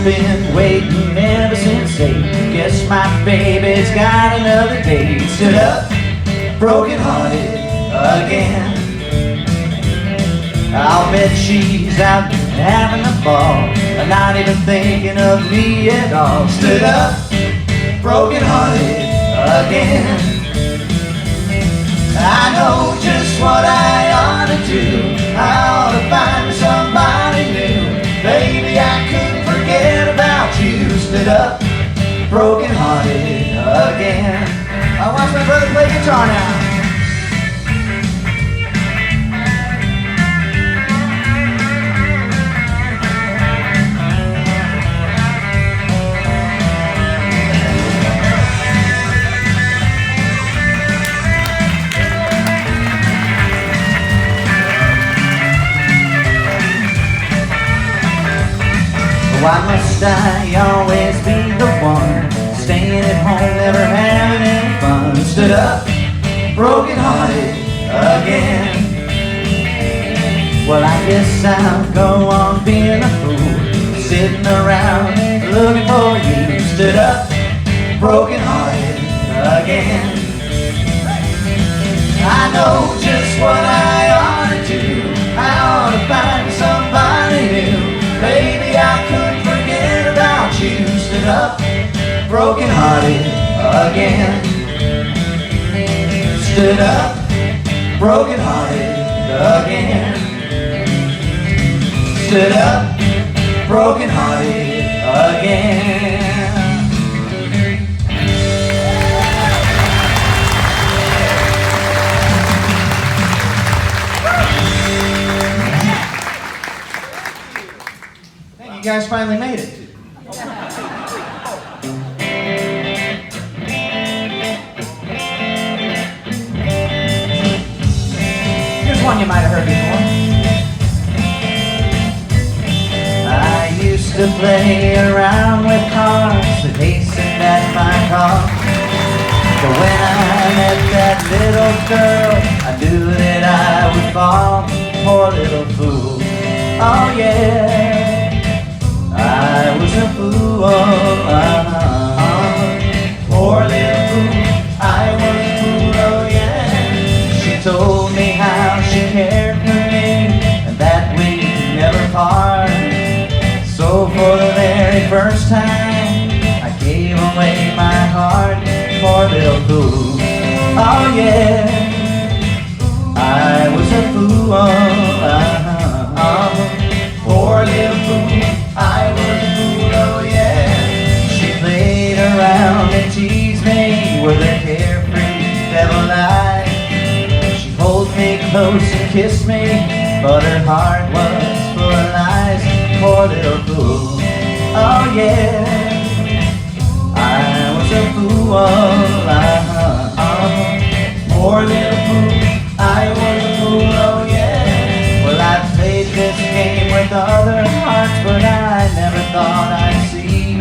I've been waiting ever since 8. Guess my baby's got another date. Stood up, broken hearted again. I'll bet she's out having a ball, not even thinking of me at all. Stood up, broken hearted again. I know just what I ought to do. I ought to find somebody new. Baby, I couldn't forget about you. Stood up, broken hearted again. I watch my brother play guitar now. Why must I always be the one staying at home, never having any fun? Stood up, broken hearted again. Well, I guess I'll go on being a fool, sitting around looking for you. Stood up, broken hearted again. I know just what I ought to do. I ought to find somebody new. Baby, I couldn't forget about you. Stood up, broken hearted again. Stood up, broken hearted again. Stood up, broken hearted again. You guys finally made it. Here's one you might have heard before. I used to play around with cars that hastened at my car. But when I met that little girl, I knew that I would fall. Poor little fool. Oh yeah. I was a fool, poor little fool, I was a fool, oh yeah. She told me how she cared for me, and that we never part. So for the very first time, I gave away my heart. Poor little fool, oh yeah. I was a fool, poor little fool. I was a fool, oh yeah. She played around and teased me with her carefree devil eyes. She pulled me close and kissed me, but her heart was full of lies. Poor little fool, oh yeah. I was a fool, poor little fool. I was a fool, oh yeah. Well, I played this game with other hearts, but I never thought I'd see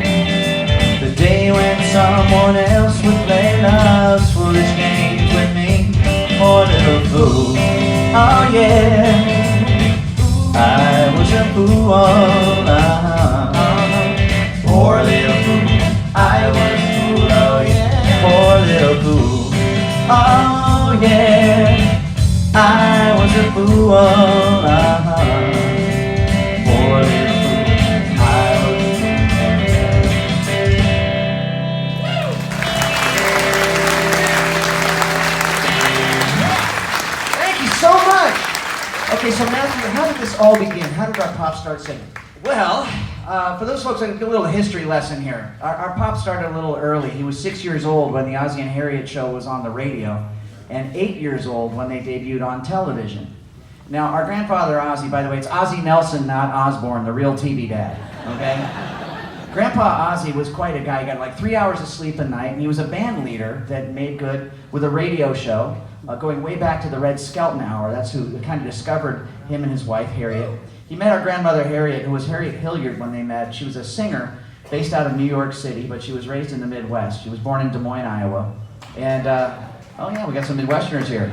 the day when someone else would play love's foolish games with me. Poor little fool, oh yeah. I was a fool, poor little fool. I was a fool, oh yeah. Poor little fool, oh yeah. I was a fool, poor little fool. I was Thank you so much. Okay, so Matthew, how did this all begin? How did our pop start singing? Well, for those folks, I can get a little history lesson here. Our pop started a little early. He was 6 years old when the Ozzie and Harriet show was on the radio, and 8 years old when they debuted on television. Now, our grandfather Ozzie, by the way, it's Ozzie Nelson, not Osbourne, the real TV dad, okay? Grandpa Ozzie was quite a guy. He got like 3 hours of sleep a night, and he was a band leader that made good with a radio show, going way back to the Red Skelton Hour. That's who kind of discovered him and his wife, Harriet. He met our grandmother, Harriet, who was Harriet Hilliard when they met. She was a singer based out of New York City, but she was raised in the Midwest. She was born in Des Moines, Iowa. And, oh yeah, we got some Midwesterners here.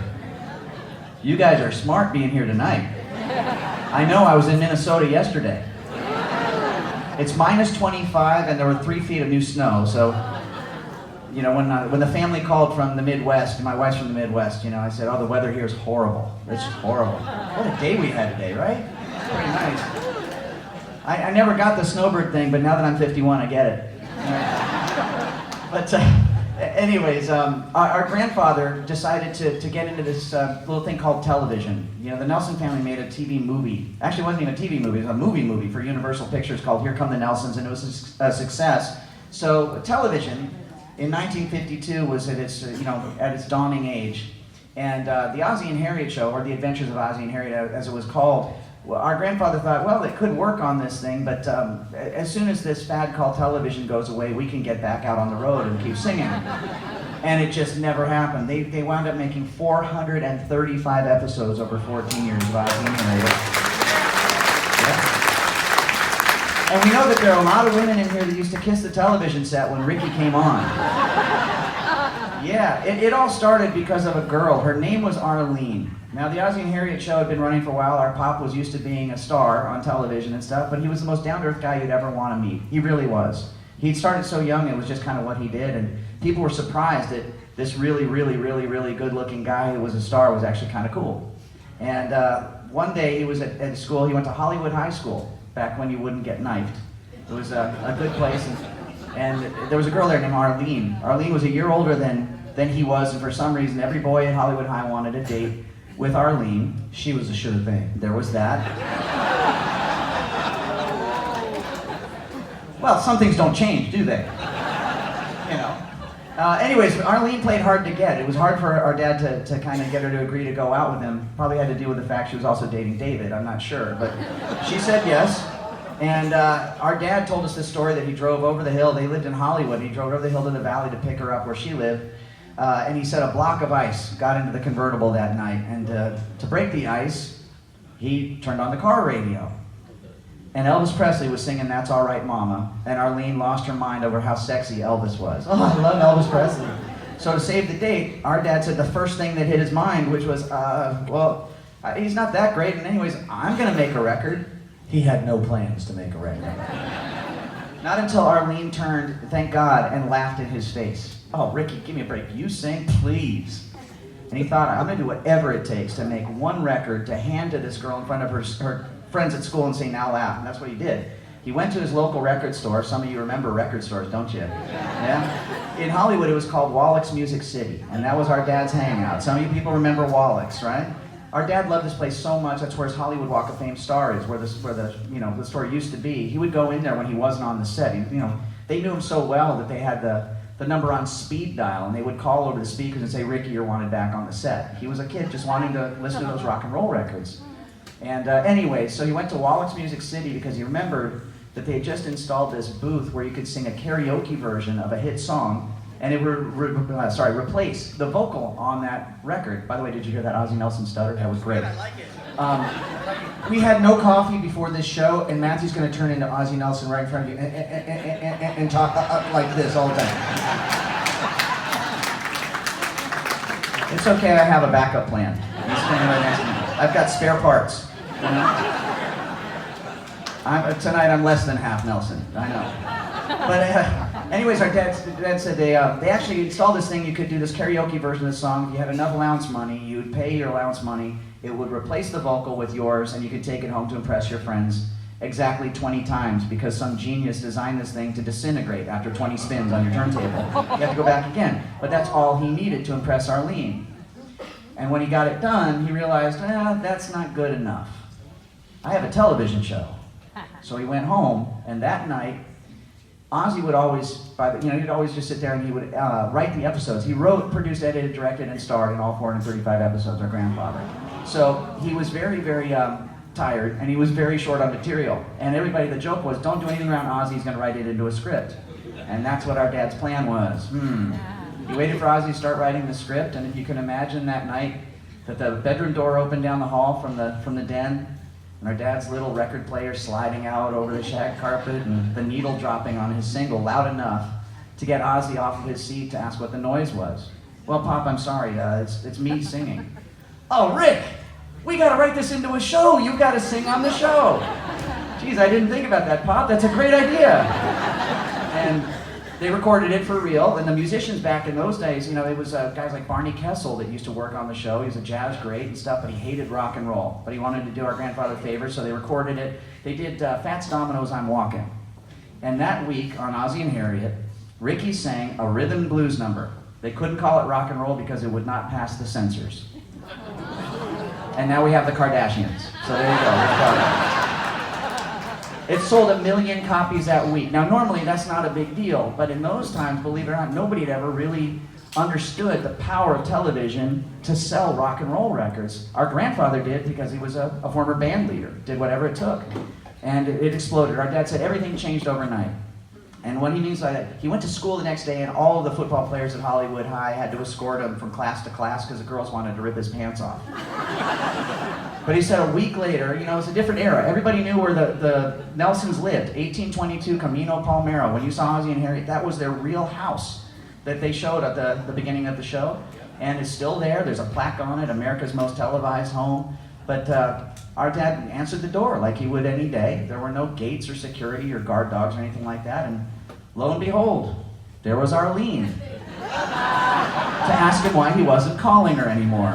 You guys are smart being here tonight. I know, I was in Minnesota yesterday. It's minus 25, and there were 3 feet of new snow. So, you know, when the family called from the Midwest, and my wife's from the Midwest, you know, I said, "Oh, the weather here is horrible. It's just horrible." What a day we had today, right? Pretty nice. I never got the snowbird thing, but now that I'm 51, I get it. But anyways, our grandfather decided to get into this little thing called television. You know, the Nelson family made a TV movie. Actually, it wasn't even a TV movie. It was a movie for Universal Pictures called Here Come the Nelsons, and it was a success. So television in 1952 was at its, at its dawning age. And the Ozzie and Harriet show, or The Adventures of Ozzie and Harriet, as it was called, well, our grandfather thought, well, it could work on this thing, but as soon as this fad called television goes away, we can get back out on the road and keep singing. And it just never happened. They wound up making 435 episodes over 14 years of Ozzie and Harriet. Yeah. And we know that there are a lot of women in here that used to kiss the television set when Ricky came on. Yeah, it all started because of a girl. Her name was Arlene. Now, the Ozzie and Harriet show had been running for a while. Our pop was used to being a star on television and stuff, but he was the most down-to-earth guy you'd ever want to meet. He really was. He'd started so young, it was just kind of what he did, and people were surprised that this really good-looking guy who was a star was actually kind of cool. And one day he was at school. He went to Hollywood High School, back when you wouldn't get knifed. It was a good place, and there was a girl there named Arlene. Arlene was a year older than he was, and for some reason, every boy at Hollywood High wanted a date with Arlene. She was a sure thing. There was that. Well, some things don't change, do they? You know. Anyways, Arlene played hard to get. It was hard for our dad to kind of get her to agree to go out with him. Probably had to do with the fact she was also dating David. I'm not sure, but she said yes. And our dad told us this story that he drove over the hill. They lived in Hollywood. He drove over the hill to the valley to pick her up where she lived. And he said a block of ice got into the convertible that night. And to break the ice, he turned on the car radio. And Elvis Presley was singing That's All Right Mama. And Arlene lost her mind over how sexy Elvis was. Oh, I love Elvis Presley. So to save the date, our dad said the first thing that hit his mind, which was, he's not that great. And anyways, I'm going to make a record. He had no plans to make a record. Not until Arlene turned, thank God, and laughed in his face. "Oh, Ricky, give me a break. You sing, please." And he thought, I'm going to do whatever it takes to make one record to hand to this girl in front of her friends at school and say, "Now laugh." And that's what he did. He went to his local record store. Some of you remember record stores, don't you? Yeah? In Hollywood, it was called Wallach's Music City, and that was our dad's hangout. Some of you people remember Wallach's, right? Our dad loved this place so much. That's where his Hollywood Walk of Fame star is, where the store used to be. He would go in there when he wasn't on the set. They knew him so well that they had the number on speed dial, and they would call over the speakers and say, "Ricky, you're wanted back on the set." He was a kid just wanting to listen to those rock and roll records. And anyway, so he went to Wallach's Music City because he remembered that they had just installed this booth where you could sing a karaoke version of a hit song, and it would replace the vocal on that record. By the way, did you hear that Ozzie Nelson stutter? That was great. I like it. We had no coffee before this show, and Matthew's going to turn into Ozzie Nelson right in front of you and talk like this all the time. It's okay, I have a backup plan. He's standing right next to me. I've got spare parts. You know? Tonight I'm less than half Nelson, I know. But anyways, our dad said they actually installed this thing. You could do this karaoke version of the song. If you had enough allowance money, you would pay your allowance money. It would replace the vocal with yours, and you could take it home to impress your friends exactly 20 times because some genius designed this thing to disintegrate after 20 spins on your turntable. You have to go back again. But that's all he needed to impress Arlene. And when he got it done, he realized, that's not good enough. I have a television show. So he went home, and that night, Ozzie would always, he'd always just sit there and he would write the episodes. He wrote, produced, edited, directed, and starred in all 435 episodes, our grandfather. So he was very, very tired, and he was very short on material. And everybody, the joke was, don't do anything around Ozzie, he's gonna write it into a script. And that's what our dad's plan was. He waited for Ozzie to start writing the script, and if you can imagine that night that the bedroom door opened down the hall from the den, and our dad's little record player sliding out over the shag carpet, and the needle dropping on his single loud enough to get Ozzie off of his seat to ask what the noise was. "Well, Pop, I'm sorry, it's me singing." "Oh, Rick, we gotta write this into a show. You gotta sing on the show." Geez, I didn't think about that, Pop. That's a great idea. And they recorded it for real. And the musicians back in those days, you know, it was guys like Barney Kessel that used to work on the show. He was a jazz great and stuff, but he hated rock and roll. But he wanted to do our grandfather a favor, so they recorded it. They did Fats Domino's I'm Walking. And that week on Ozzie and Harriet, Ricky sang a rhythm and blues number. They couldn't call it rock and roll because it would not pass the censors. And now we have the Kardashians. So there you go. It sold 1 million copies that week. Now normally that's not a big deal, but in those times, believe it or not, nobody had ever really understood the power of television to sell rock and roll records. Our grandfather did because he was a former band leader, did whatever it took. And it exploded. Our dad said everything changed overnight. And what he means by that, he went to school the next day and all of the football players at Hollywood High had to escort him from class to class because the girls wanted to rip his pants off. But he said a week later, you know, it was a different era. Everybody knew where the Nelsons lived, 1822 Camino Palmero. When you saw Ozzie and Harriet, that was their real house that they showed at the beginning of the show. And it's still there. There's a plaque on it, America's most televised home. But our dad answered the door like he would any day. There were no gates or security or guard dogs or anything like that. And lo and behold, there was Arlene to ask him why he wasn't calling her anymore.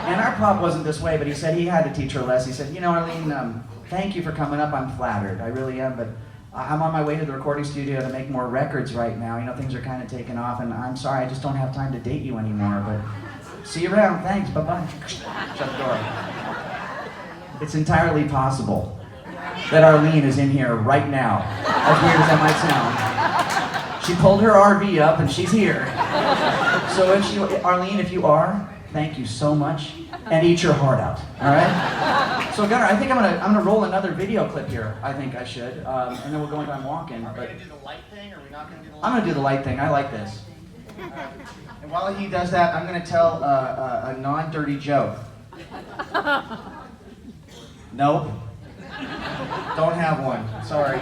And our pop wasn't this way, but he said he had to teach her a lesson. He said, you know, Arlene, thank you for coming up. I'm flattered. I really am, but I'm on my way to the recording studio to make more records right now. You know, things are kind of taking off, and I'm sorry, I just don't have time to date you anymore, but see you around. Thanks. Bye-bye. Shut the door. It's entirely possible that Arlene is in here right now, as weird as that might sound. She pulled her RV up and she's here. So Arlene, if you are, thank you so much, and eat your heart out, all right? So Gunnar, I think I'm gonna roll another video clip here. I think I should, and then we'll go into I'm Walking. Are we gonna do the light thing, or are we not gonna do the light? I'm gonna do the light thing. I like this. And while he does that, I'm gonna tell a non-dirty joke. Nope. Don't have one. Sorry.